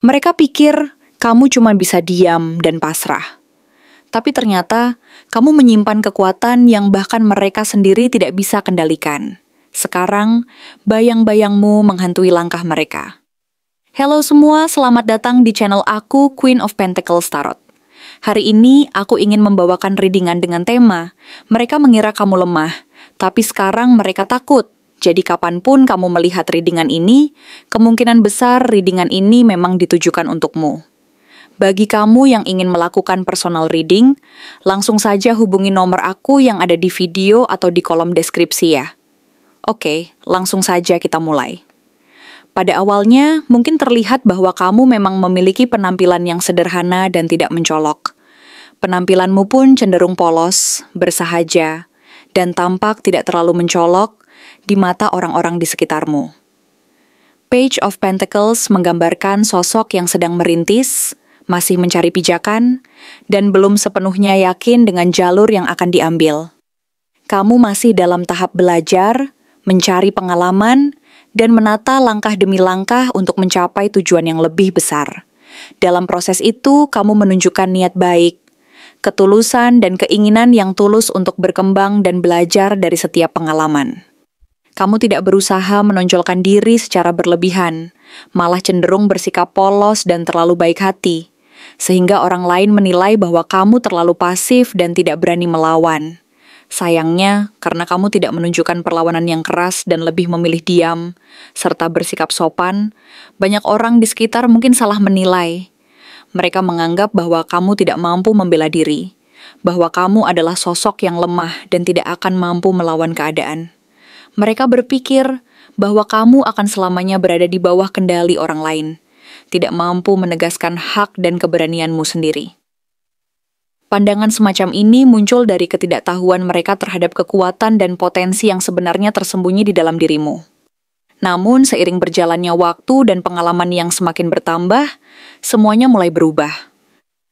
Mereka pikir kamu cuma bisa diam dan pasrah. Tapi ternyata kamu menyimpan kekuatan yang bahkan mereka sendiri tidak bisa kendalikan. Sekarang, bayang-bayangmu menghantui langkah mereka. Halo semua, selamat datang di channel aku, Queen of Pentacles Tarot. Hari ini aku ingin membawakan readingan dengan tema, mereka mengira kamu lemah, tapi sekarang mereka takut. Jadi kapanpun kamu melihat readingan ini, kemungkinan besar readingan ini memang ditujukan untukmu. Bagi kamu yang ingin melakukan personal reading, langsung saja hubungi nomor aku yang ada di video atau di kolom deskripsi ya. Oke, langsung saja kita mulai. Pada awalnya, mungkin terlihat bahwa kamu memang memiliki penampilan yang sederhana dan tidak mencolok. Penampilanmu pun cenderung polos, bersahaja, dan tampak tidak terlalu mencolok di mata orang-orang di sekitarmu. Page of Pentacles menggambarkan sosok yang sedang merintis, masih mencari pijakan, dan belum sepenuhnya yakin dengan jalur yang akan diambil. Kamu masih dalam tahap belajar, mencari pengalaman, dan menata langkah demi langkah untuk mencapai tujuan yang lebih besar. Dalam proses itu, kamu menunjukkan niat baik, ketulusan dan keinginan yang tulus untuk berkembang dan belajar dari setiap pengalaman. Kamu tidak berusaha menonjolkan diri secara berlebihan, malah cenderung bersikap polos dan terlalu baik hati, sehingga orang lain menilai bahwa kamu terlalu pasif dan tidak berani melawan. Sayangnya, karena kamu tidak menunjukkan perlawanan yang keras dan lebih memilih diam, serta bersikap sopan, banyak orang di sekitar mungkin salah menilai. Mereka menganggap bahwa kamu tidak mampu membela diri, bahwa kamu adalah sosok yang lemah dan tidak akan mampu melawan keadaan. Mereka berpikir bahwa kamu akan selamanya berada di bawah kendali orang lain, tidak mampu menegaskan hak dan keberanianmu sendiri. Pandangan semacam ini muncul dari ketidaktahuan mereka terhadap kekuatan dan potensi yang sebenarnya tersembunyi di dalam dirimu. Namun, seiring berjalannya waktu dan pengalaman yang semakin bertambah, semuanya mulai berubah.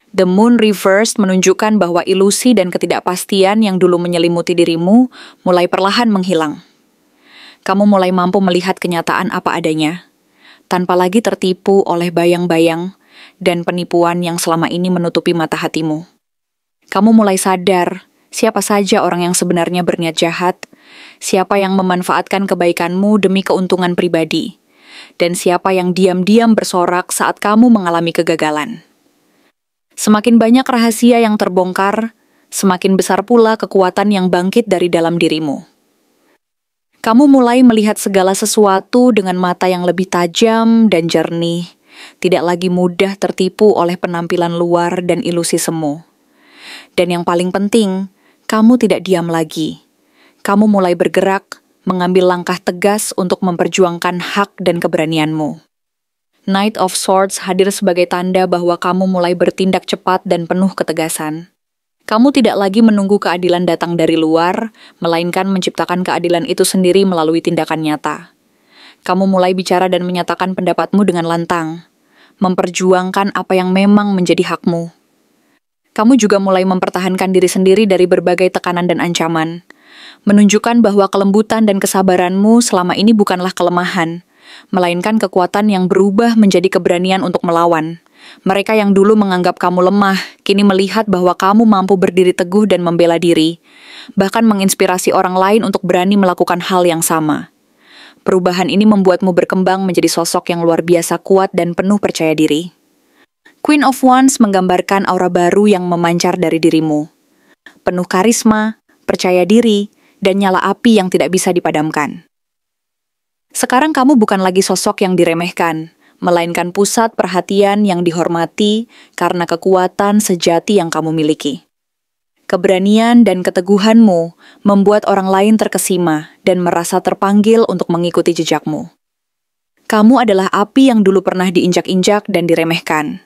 The Moon Reversed menunjukkan bahwa ilusi dan ketidakpastian yang dulu menyelimuti dirimu mulai perlahan menghilang. Kamu mulai mampu melihat kenyataan apa adanya, tanpa lagi tertipu oleh bayang-bayang dan penipuan yang selama ini menutupi mata hatimu. Kamu mulai sadar siapa saja orang yang sebenarnya berniat jahat, siapa yang memanfaatkan kebaikanmu demi keuntungan pribadi, dan siapa yang diam-diam bersorak saat kamu mengalami kegagalan. Semakin banyak rahasia yang terbongkar, semakin besar pula kekuatan yang bangkit dari dalam dirimu. Kamu mulai melihat segala sesuatu dengan mata yang lebih tajam dan jernih, tidak lagi mudah tertipu oleh penampilan luar dan ilusi semu. Dan yang paling penting, kamu tidak diam lagi. Kamu mulai bergerak, mengambil langkah tegas untuk memperjuangkan hak dan keberanianmu. Knight of Swords hadir sebagai tanda bahwa kamu mulai bertindak cepat dan penuh ketegasan. Kamu tidak lagi menunggu keadilan datang dari luar, melainkan menciptakan keadilan itu sendiri melalui tindakan nyata. Kamu mulai bicara dan menyatakan pendapatmu dengan lantang, memperjuangkan apa yang memang menjadi hakmu. Kamu juga mulai mempertahankan diri sendiri dari berbagai tekanan dan ancaman, menunjukkan bahwa kelembutan dan kesabaranmu selama ini bukanlah kelemahan, melainkan kekuatan yang berubah menjadi keberanian untuk melawan. Mereka yang dulu menganggap kamu lemah, kini melihat bahwa kamu mampu berdiri teguh dan membela diri, bahkan menginspirasi orang lain untuk berani melakukan hal yang sama. Perubahan ini membuatmu berkembang menjadi sosok yang luar biasa kuat dan penuh percaya diri. Queen of Wands menggambarkan aura baru yang memancar dari dirimu. Penuh karisma, percaya diri, dan nyala api yang tidak bisa dipadamkan. Sekarang kamu bukan lagi sosok yang diremehkan, melainkan pusat perhatian yang dihormati karena kekuatan sejati yang kamu miliki. Keberanian dan keteguhanmu membuat orang lain terkesima dan merasa terpanggil untuk mengikuti jejakmu. Kamu adalah api yang dulu pernah diinjak-injak dan diremehkan,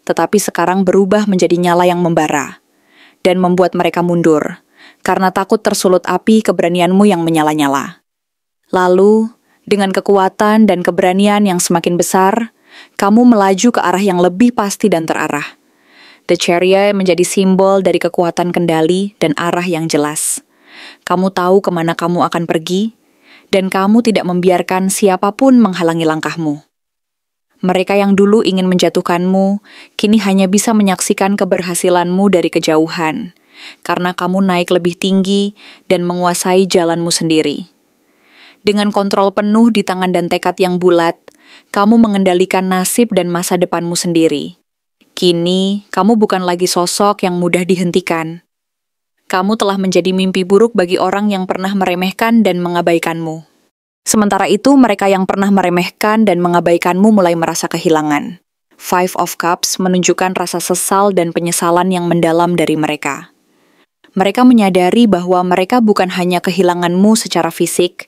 tetapi sekarang berubah menjadi nyala yang membara, dan membuat mereka mundur, karena takut tersulut api keberanianmu yang menyala-nyala. Lalu, dengan kekuatan dan keberanian yang semakin besar, kamu melaju ke arah yang lebih pasti dan terarah. The Chariot menjadi simbol dari kekuatan kendali dan arah yang jelas. Kamu tahu kemana kamu akan pergi, dan kamu tidak membiarkan siapapun menghalangi langkahmu. Mereka yang dulu ingin menjatuhkanmu, kini hanya bisa menyaksikan keberhasilanmu dari kejauhan, karena kamu naik lebih tinggi dan menguasai jalanmu sendiri. Dengan kontrol penuh di tangan dan tekad yang bulat, kamu mengendalikan nasib dan masa depanmu sendiri. Kini, kamu bukan lagi sosok yang mudah dihentikan. Kamu telah menjadi mimpi buruk bagi orang yang pernah meremehkan dan mengabaikanmu. Sementara itu, mereka yang pernah meremehkan dan mengabaikanmu mulai merasa kehilangan. Five of Cups menunjukkan rasa sesal dan penyesalan yang mendalam dari mereka. Mereka menyadari bahwa mereka bukan hanya kehilanganmu secara fisik,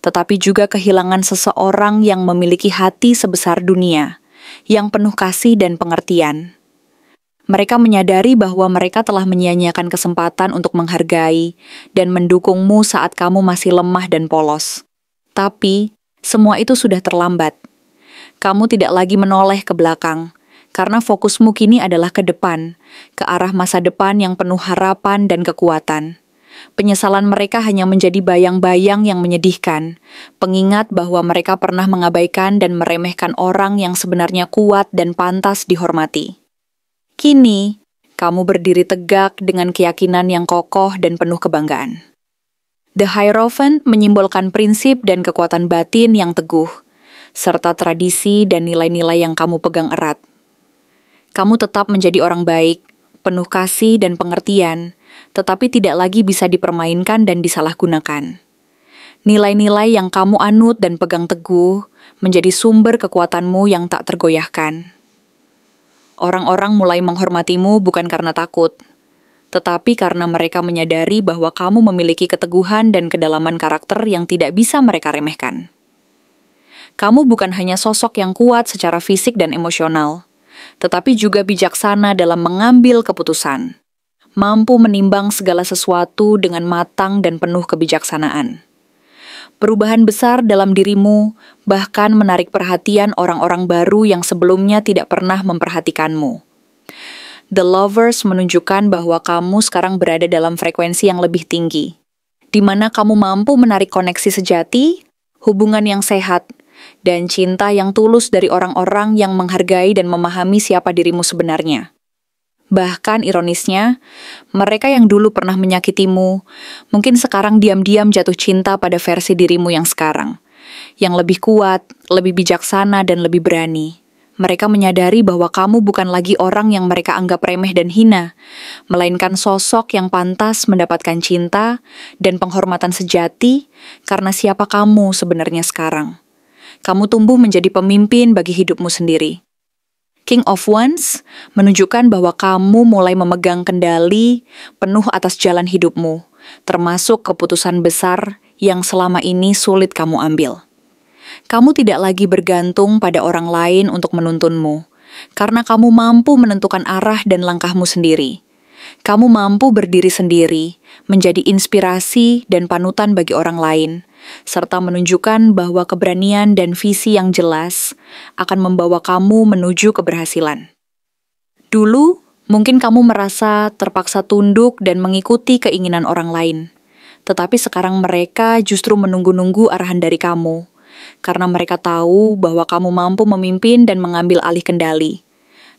tetapi juga kehilangan seseorang yang memiliki hati sebesar dunia, yang penuh kasih dan pengertian. Mereka menyadari bahwa mereka telah menyia-nyiakan kesempatan untuk menghargai dan mendukungmu saat kamu masih lemah dan polos. Tapi, semua itu sudah terlambat. Kamu tidak lagi menoleh ke belakang, karena fokusmu kini adalah ke depan, ke arah masa depan yang penuh harapan dan kekuatan. Penyesalan mereka hanya menjadi bayang-bayang yang menyedihkan, pengingat bahwa mereka pernah mengabaikan dan meremehkan orang yang sebenarnya kuat dan pantas dihormati. Kini, kamu berdiri tegak dengan keyakinan yang kokoh dan penuh kebanggaan. The Hierophant menyimbolkan prinsip dan kekuatan batin yang teguh, serta tradisi dan nilai-nilai yang kamu pegang erat. Kamu tetap menjadi orang baik, penuh kasih dan pengertian, tetapi tidak lagi bisa dipermainkan dan disalahgunakan. Nilai-nilai yang kamu anut dan pegang teguh menjadi sumber kekuatanmu yang tak tergoyahkan. Orang-orang mulai menghormatimu bukan karena takut, tetapi karena mereka menyadari bahwa kamu memiliki keteguhan dan kedalaman karakter yang tidak bisa mereka remehkan. Kamu bukan hanya sosok yang kuat secara fisik dan emosional, tetapi juga bijaksana dalam mengambil keputusan, mampu menimbang segala sesuatu dengan matang dan penuh kebijaksanaan. Perubahan besar dalam dirimu bahkan menarik perhatian orang-orang baru yang sebelumnya tidak pernah memperhatikanmu. The Lovers menunjukkan bahwa kamu sekarang berada dalam frekuensi yang lebih tinggi, di mana kamu mampu menarik koneksi sejati, hubungan yang sehat, dan cinta yang tulus dari orang-orang yang menghargai dan memahami siapa dirimu sebenarnya. Bahkan ironisnya, mereka yang dulu pernah menyakitimu, mungkin sekarang diam-diam jatuh cinta pada versi dirimu yang sekarang, yang lebih kuat, lebih bijaksana, dan lebih berani. Mereka menyadari bahwa kamu bukan lagi orang yang mereka anggap remeh dan hina, melainkan sosok yang pantas mendapatkan cinta dan penghormatan sejati karena siapa kamu sebenarnya sekarang. Kamu tumbuh menjadi pemimpin bagi hidupmu sendiri. King of Wands menunjukkan bahwa kamu mulai memegang kendali penuh atas jalan hidupmu, termasuk keputusan besar yang selama ini sulit kamu ambil. Kamu tidak lagi bergantung pada orang lain untuk menuntunmu, karena kamu mampu menentukan arah dan langkahmu sendiri. Kamu mampu berdiri sendiri, menjadi inspirasi dan panutan bagi orang lain, serta menunjukkan bahwa keberanian dan visi yang jelas akan membawa kamu menuju keberhasilan. Dulu, mungkin kamu merasa terpaksa tunduk dan mengikuti keinginan orang lain, tetapi sekarang mereka justru menunggu-nunggu arahan dari kamu, karena mereka tahu bahwa kamu mampu memimpin dan mengambil alih kendali.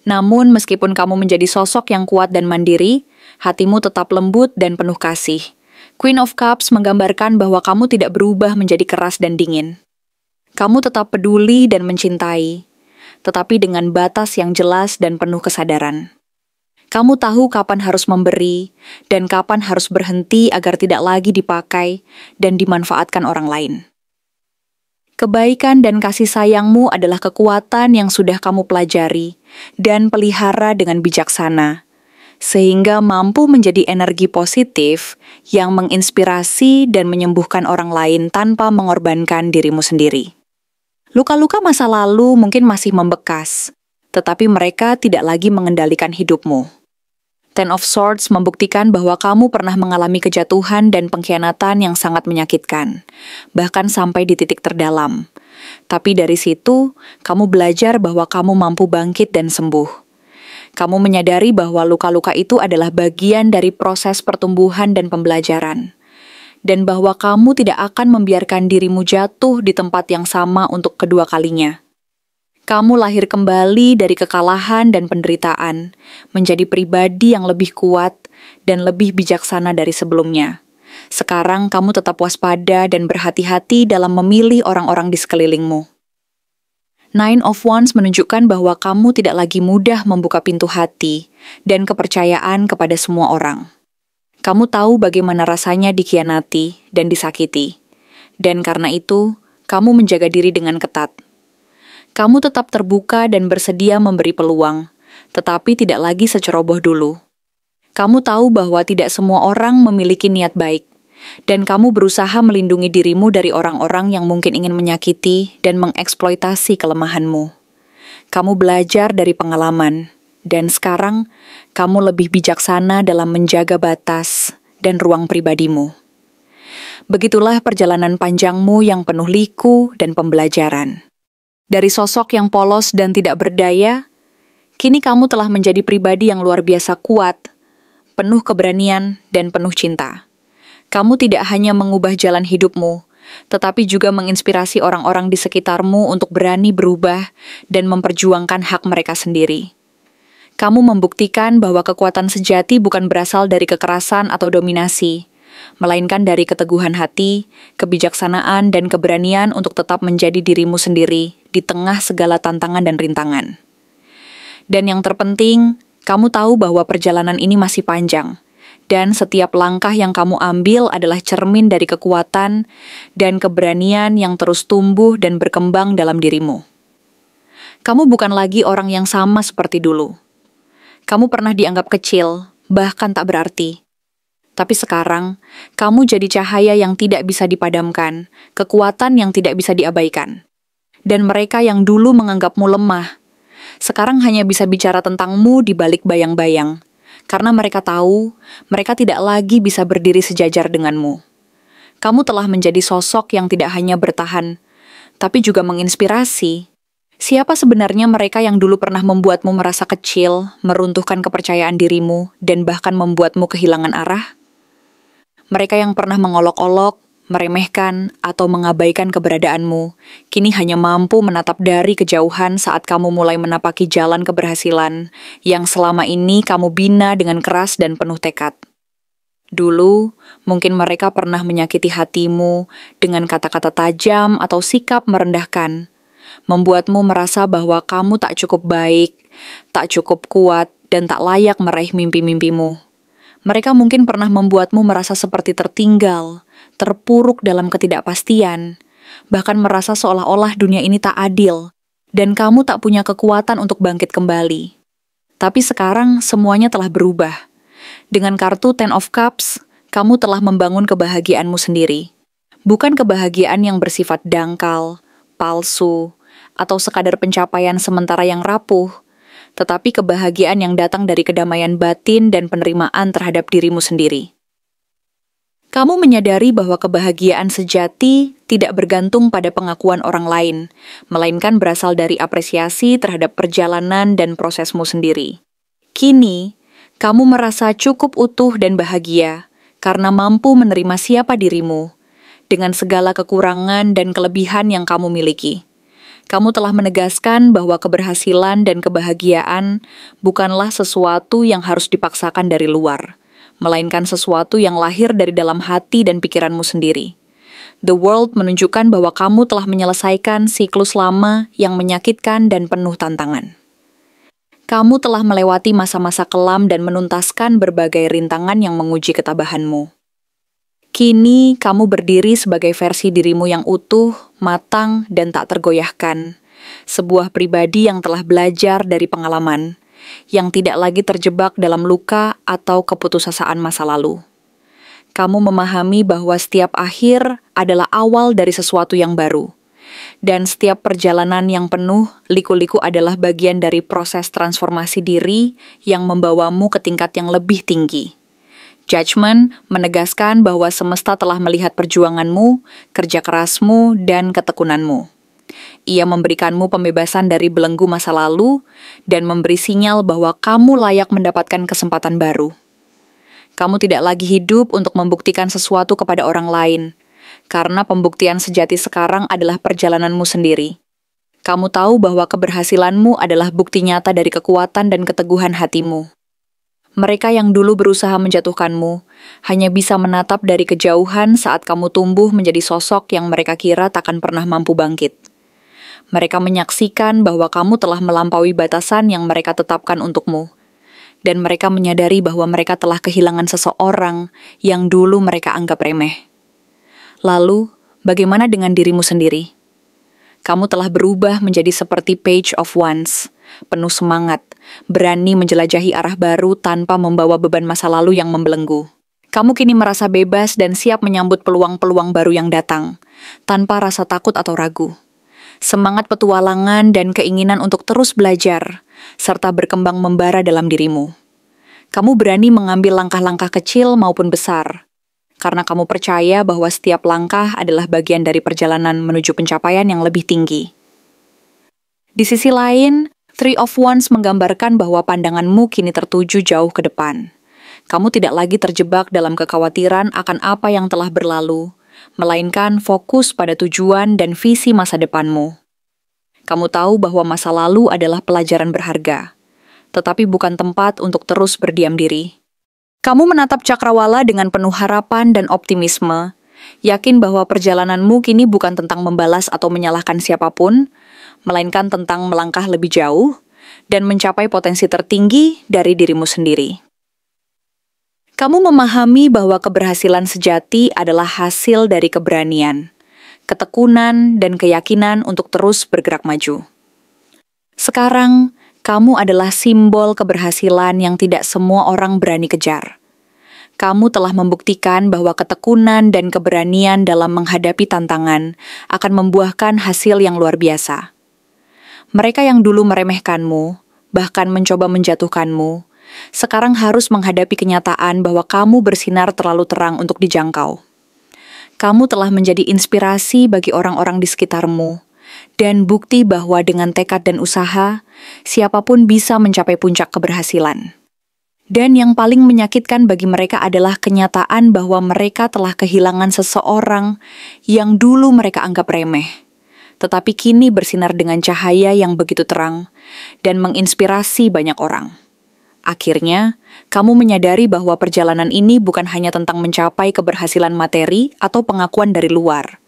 Namun, meskipun kamu menjadi sosok yang kuat dan mandiri, hatimu tetap lembut dan penuh kasih. Queen of Cups menggambarkan bahwa kamu tidak berubah menjadi keras dan dingin. Kamu tetap peduli dan mencintai, tetapi dengan batas yang jelas dan penuh kesadaran. Kamu tahu kapan harus memberi dan kapan harus berhenti agar tidak lagi dipakai dan dimanfaatkan orang lain. Kebaikan dan kasih sayangmu adalah kekuatan yang sudah kamu pelajari dan pelihara dengan bijaksana, sehingga mampu menjadi energi positif yang menginspirasi dan menyembuhkan orang lain tanpa mengorbankan dirimu sendiri. Luka-luka masa lalu mungkin masih membekas, tetapi mereka tidak lagi mengendalikan hidupmu. Ten of Swords membuktikan bahwa kamu pernah mengalami kejatuhan dan pengkhianatan yang sangat menyakitkan, bahkan sampai di titik terdalam. Tapi dari situ, kamu belajar bahwa kamu mampu bangkit dan sembuh. Kamu menyadari bahwa luka-luka itu adalah bagian dari proses pertumbuhan dan pembelajaran, dan bahwa kamu tidak akan membiarkan dirimu jatuh di tempat yang sama untuk kedua kalinya. Kamu lahir kembali dari kekalahan dan penderitaan, menjadi pribadi yang lebih kuat dan lebih bijaksana dari sebelumnya. Sekarang kamu tetap waspada dan berhati-hati dalam memilih orang-orang di sekelilingmu. Nine of Wands menunjukkan bahwa kamu tidak lagi mudah membuka pintu hati dan kepercayaan kepada semua orang. Kamu tahu bagaimana rasanya dikhianati dan disakiti. Dan karena itu, kamu menjaga diri dengan ketat. Kamu tetap terbuka dan bersedia memberi peluang, tetapi tidak lagi seceroboh dulu. Kamu tahu bahwa tidak semua orang memiliki niat baik, dan kamu berusaha melindungi dirimu dari orang-orang yang mungkin ingin menyakiti dan mengeksploitasi kelemahanmu. Kamu belajar dari pengalaman, dan sekarang kamu lebih bijaksana dalam menjaga batas dan ruang pribadimu. Begitulah perjalanan panjangmu yang penuh liku dan pembelajaran. Dari sosok yang polos dan tidak berdaya, kini kamu telah menjadi pribadi yang luar biasa kuat, penuh keberanian dan penuh cinta. Kamu tidak hanya mengubah jalan hidupmu, tetapi juga menginspirasi orang-orang di sekitarmu untuk berani berubah dan memperjuangkan hak mereka sendiri. Kamu membuktikan bahwa kekuatan sejati bukan berasal dari kekerasan atau dominasi, melainkan dari keteguhan hati, kebijaksanaan, dan keberanian untuk tetap menjadi dirimu sendiri di tengah segala tantangan dan rintangan. Dan yang terpenting, kamu tahu bahwa perjalanan ini masih panjang, dan setiap langkah yang kamu ambil adalah cermin dari kekuatan dan keberanian yang terus tumbuh dan berkembang dalam dirimu. Kamu bukan lagi orang yang sama seperti dulu. Kamu pernah dianggap kecil, bahkan tak berarti. Tapi sekarang, kamu jadi cahaya yang tidak bisa dipadamkan, kekuatan yang tidak bisa diabaikan. Dan mereka yang dulu menganggapmu lemah, sekarang hanya bisa bicara tentangmu di balik bayang-bayang. Karena mereka tahu, mereka tidak lagi bisa berdiri sejajar denganmu. Kamu telah menjadi sosok yang tidak hanya bertahan, tapi juga menginspirasi. Siapa sebenarnya mereka yang dulu pernah membuatmu merasa kecil, meruntuhkan kepercayaan dirimu, dan bahkan membuatmu kehilangan arah? Mereka yang pernah mengolok-olok, meremehkan, atau mengabaikan keberadaanmu, kini hanya mampu menatap dari kejauhan saat kamu mulai menapaki jalan keberhasilan yang selama ini kamu bina dengan keras dan penuh tekad. Dulu, mungkin mereka pernah menyakiti hatimu dengan kata-kata tajam atau sikap merendahkan, membuatmu merasa bahwa kamu tak cukup baik, tak cukup kuat, dan tak layak meraih mimpi-mimpimu. Mereka mungkin pernah membuatmu merasa seperti tertinggal, terpuruk dalam ketidakpastian, bahkan merasa seolah-olah dunia ini tak adil, dan kamu tak punya kekuatan untuk bangkit kembali. Tapi sekarang semuanya telah berubah. Dengan kartu Ten of Cups, kamu telah membangun kebahagiaanmu sendiri. Bukan kebahagiaan yang bersifat dangkal, palsu, atau sekadar pencapaian sementara yang rapuh, tetapi kebahagiaan yang datang dari kedamaian batin dan penerimaan terhadap dirimu sendiri. Kamu menyadari bahwa kebahagiaan sejati tidak bergantung pada pengakuan orang lain, melainkan berasal dari apresiasi terhadap perjalanan dan prosesmu sendiri. Kini, kamu merasa cukup utuh dan bahagia karena mampu menerima siapa dirimu, dengan segala kekurangan dan kelebihan yang kamu miliki. Kamu telah menegaskan bahwa keberhasilan dan kebahagiaan bukanlah sesuatu yang harus dipaksakan dari luar, melainkan sesuatu yang lahir dari dalam hati dan pikiranmu sendiri. The World menunjukkan bahwa kamu telah menyelesaikan siklus lama yang menyakitkan dan penuh tantangan. Kamu telah melewati masa-masa kelam dan menuntaskan berbagai rintangan yang menguji ketabahanmu. Kini, kamu berdiri sebagai versi dirimu yang utuh, matang, dan tak tergoyahkan. Sebuah pribadi yang telah belajar dari pengalaman, yang tidak lagi terjebak dalam luka atau keputusasaan masa lalu. Kamu memahami bahwa setiap akhir adalah awal dari sesuatu yang baru. Dan setiap perjalanan yang penuh, liku-liku adalah bagian dari proses transformasi diri yang membawamu ke tingkat yang lebih tinggi. Judgment menegaskan bahwa semesta telah melihat perjuanganmu, kerja kerasmu, dan ketekunanmu. Ia memberikanmu pembebasan dari belenggu masa lalu dan memberi sinyal bahwa kamu layak mendapatkan kesempatan baru. Kamu tidak lagi hidup untuk membuktikan sesuatu kepada orang lain, karena pembuktian sejati sekarang adalah perjalananmu sendiri. Kamu tahu bahwa keberhasilanmu adalah bukti nyata dari kekuatan dan keteguhan hatimu. Mereka yang dulu berusaha menjatuhkanmu hanya bisa menatap dari kejauhan saat kamu tumbuh menjadi sosok yang mereka kira takkan pernah mampu bangkit. Mereka menyaksikan bahwa kamu telah melampaui batasan yang mereka tetapkan untukmu. Dan mereka menyadari bahwa mereka telah kehilangan seseorang yang dulu mereka anggap remeh. Lalu, bagaimana dengan dirimu sendiri? Kamu telah berubah menjadi seperti Page of Wands, penuh semangat, berani menjelajahi arah baru tanpa membawa beban masa lalu yang membelenggu. Kamu kini merasa bebas dan siap menyambut peluang-peluang baru yang datang, tanpa rasa takut atau ragu. Semangat petualangan dan keinginan untuk terus belajar, serta berkembang membara dalam dirimu. Kamu berani mengambil langkah-langkah kecil maupun besar, karena kamu percaya bahwa setiap langkah adalah bagian dari perjalanan menuju pencapaian yang lebih tinggi. Di sisi lain, Three of Wands menggambarkan bahwa pandanganmu kini tertuju jauh ke depan. Kamu tidak lagi terjebak dalam kekhawatiran akan apa yang telah berlalu, melainkan fokus pada tujuan dan visi masa depanmu. Kamu tahu bahwa masa lalu adalah pelajaran berharga, tetapi bukan tempat untuk terus berdiam diri. Kamu menatap cakrawala dengan penuh harapan dan optimisme, yakin bahwa perjalananmu kini bukan tentang membalas atau menyalahkan siapapun, melainkan tentang melangkah lebih jauh dan mencapai potensi tertinggi dari dirimu sendiri. Kamu memahami bahwa keberhasilan sejati adalah hasil dari keberanian, ketekunan, dan keyakinan untuk terus bergerak maju. Sekarang, kamu adalah simbol keberhasilan yang tidak semua orang berani kejar. Kamu telah membuktikan bahwa ketekunan dan keberanian dalam menghadapi tantangan akan membuahkan hasil yang luar biasa. Mereka yang dulu meremehkanmu, bahkan mencoba menjatuhkanmu, sekarang harus menghadapi kenyataan bahwa kamu bersinar terlalu terang untuk dijangkau. Kamu telah menjadi inspirasi bagi orang-orang di sekitarmu, dan bukti bahwa dengan tekad dan usaha, siapapun bisa mencapai puncak keberhasilan. Dan yang paling menyakitkan bagi mereka adalah kenyataan bahwa mereka telah kehilangan seseorang yang dulu mereka anggap remeh, tetapi kini bersinar dengan cahaya yang begitu terang dan menginspirasi banyak orang. Akhirnya, kamu menyadari bahwa perjalanan ini bukan hanya tentang mencapai keberhasilan materi atau pengakuan dari luar.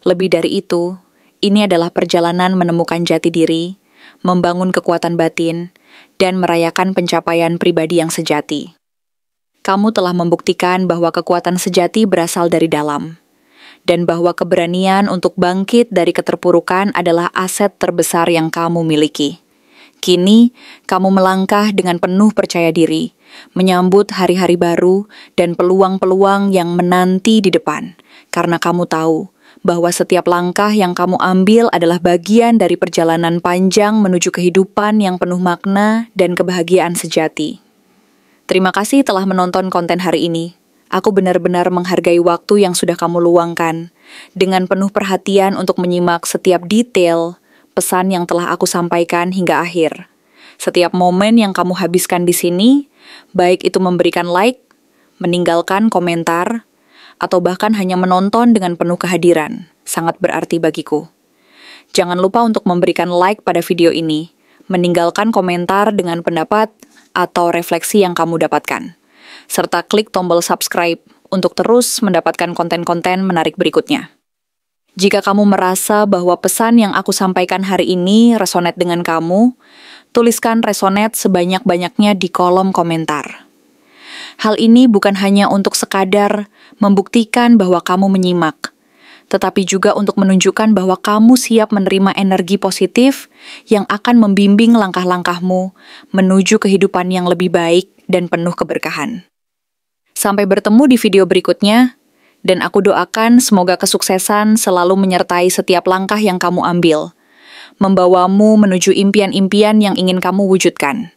Lebih dari itu, ini adalah perjalanan menemukan jati diri, membangun kekuatan batin, dan merayakan pencapaian pribadi yang sejati. Kamu telah membuktikan bahwa kekuatan sejati berasal dari dalam, dan bahwa keberanian untuk bangkit dari keterpurukan adalah aset terbesar yang kamu miliki. Kini, kamu melangkah dengan penuh percaya diri, menyambut hari-hari baru dan peluang-peluang yang menanti di depan, karena kamu tahu bahwa setiap langkah yang kamu ambil adalah bagian dari perjalanan panjang menuju kehidupan yang penuh makna dan kebahagiaan sejati. Terima kasih telah menonton konten hari ini. Aku benar-benar menghargai waktu yang sudah kamu luangkan, dengan penuh perhatian untuk menyimak setiap detail, pesan yang telah aku sampaikan hingga akhir. Setiap momen yang kamu habiskan di sini, baik itu memberikan like, meninggalkan komentar, atau bahkan hanya menonton dengan penuh kehadiran, sangat berarti bagiku. Jangan lupa untuk memberikan like pada video ini, meninggalkan komentar dengan pendapat atau refleksi yang kamu dapatkan, serta klik tombol subscribe untuk terus mendapatkan konten-konten menarik berikutnya. Jika kamu merasa bahwa pesan yang aku sampaikan hari ini resonate dengan kamu, tuliskan resonate sebanyak-banyaknya di kolom komentar. Hal ini bukan hanya untuk sekadar membuktikan bahwa kamu menyimak, tetapi juga untuk menunjukkan bahwa kamu siap menerima energi positif yang akan membimbing langkah-langkahmu menuju kehidupan yang lebih baik dan penuh keberkahan. Sampai bertemu di video berikutnya, dan aku doakan semoga kesuksesan selalu menyertai setiap langkah yang kamu ambil, membawamu menuju impian-impian yang ingin kamu wujudkan.